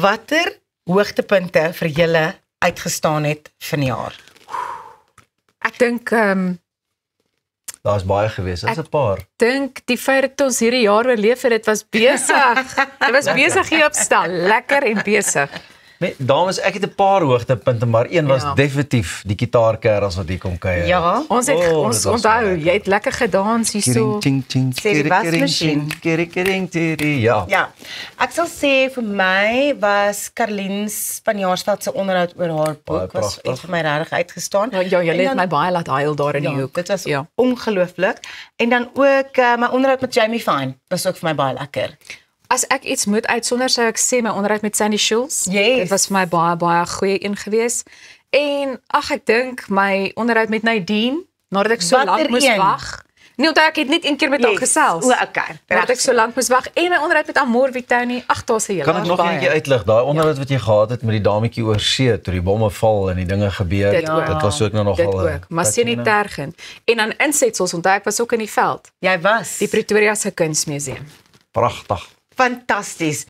watter hoogtepunte vir julle uitgestaan het vanjaar? Ek dink Daar's baie gewees, daar's 'n paar. die feit dat ons hierdie jaar oorleef het, dit was besig. Dit was besig hier op stal, lekker en besig. Nee, dames, ek het 'n paar hoogtepunte, maar een was definitief die gitaarkerels wat hier kom kuier. Ja, Ons onthou, jy het lekker gedans hierso. Sê die wasmasjien. Ja. Ja, ek sal sê vir my was Karlien Spanjaarsveld se onderhoud oor haar boek was pragtig. vir my regtig uitgestaan. Ja, jy het my baie laat huil daar in die hoek. Dit was ongelooflik. En dan ook my onderhoud met Jamie Fine was ook vir my baie lekker. As ek iets moet uitsonder, sou ek sê my onderhoud met Sandy Schulz. Yes. Dit was vir my baie goeie een gewees. En ek dink my onderhoud met Nadine, nadat ek so Watter lank moes een? wag. Nee, want ek het net een keer met haar gesels. Okay. Nadat ek so lank moes wag en my onderhoud met Amor Vitoni. Daar's 'n hele. Kan ek nog eentjie uitlig? Daai onderhoud wat jy gehad het met die dametjie oor see, toe die bomme val en die dinge gebeur. Dit ook. Dit was ook nou Dit nogal. ook, maar sien nie tergend. En dan insetsels, onthou ek was ook in die veld. Jy was Die Pretoria se Kunsmuseum. Pragtig. fantasties.